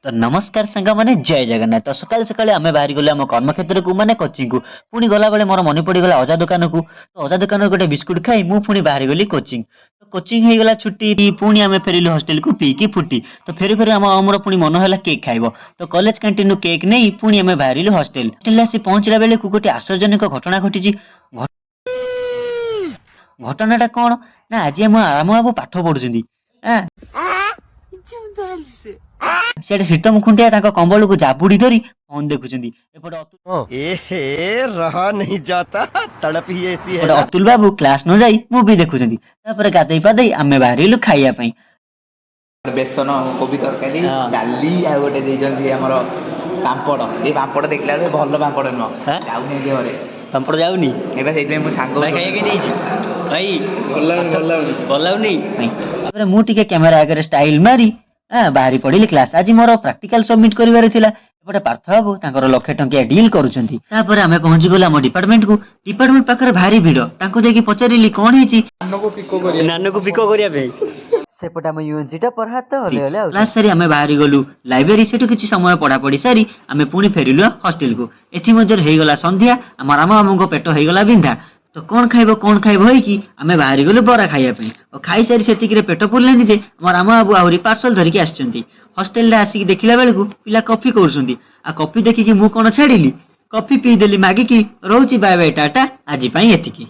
तो नमस्कार सांग मैंने जय जगन्नाथ। तो सकाल सकाल आम बाहरी गले आम कर्मक्षेत्र को माने कोचिंग को पुणी गला बेले मोर मन पड़गला अजा दुकान को। तो अजा दुकान गोटे बिस्कुट खाई मु पुणी बाहरी गली कोचिंग। तो कोचिंग हो गला छुट्टी पुणी आम फेरिलु हॉस्टल को पीकी फुटी। तो फेरी फेरी आमर पुणी मन है केक खाइब। तो कॉलेज कैंटीन केक नहीं पुणी आम बाहरिलु हॉस्टल। हॉस्टल आसी पहुंचला बेले को गोटे आश्चर्यजनक घटना घटी। घटनाटा कौन ना आज आम बाबू पाठ पढ़ुଛନ୍ତି। सीटे शीतम खुंटिया कंबल को जाबुड़ी धरी फोन देखुଛନ୍ତି। एहे रहा नहीं जाता तड़प ही ऐसी है। अतुल बाबू क्लास न जाई मूवी देखुଛନ୍ତି। तापर गाधई पाधई आमे बाहरिलु खाइया पई। बेसन कोबी तरकारी डाली आ गोटे देइजंती हमर पापड़। ए पापड़ देखला बेले भल पापड़ न जाउनी देहरे पापड़ जाउनी एबे सेइते मु सांग भाई खाइया के नैछि भाई भलाउनी तापर मु टिके कैमरा आगे स्टाइल मारी बाहरी पड़िली क्लास। आज मोर प्रैक्टिकल सबमिट करिवार थिला। एपटे पार्थ बाबू तांकर लाख टंकिया डील करूछंती। तापर आमे पहुंची गला मो डिपार्टमेंट को। डिपार्टमेंट पाखरे भारी भिड़। तांको जाकी पचारिली कोन हेची नानो को पिको करिया बे सेपटा म यूएनसी टा पढ़ा तो हले हले क्लास सारी आमे बाहरी गलु लाइब्रेरी। सेठु किछि समय पढ़ा पढ़ी सारी आमे पुणी फेरिलु हॉस्टल को। एथि मजर हे गला संध्या। आम राम बाबू पेट हे गला बिंधा। तो कौन खाइब होइकी आमे बाहरी गलु बरा खाइया पई। और खाई सारी सेतिकिरे पेट पुरलानी जे आम राम बाबू आहुरी पार्सल धरिकी आछंती। हॉस्टल रे आसिकी देखिला बेलकु पिला कॉफी करूछंती। आ कॉफी देखिकी मु कोन छाडिली कॉफी पी देली मागिकी। रहउची बाय बाय टाटा आजि पई एतिकी।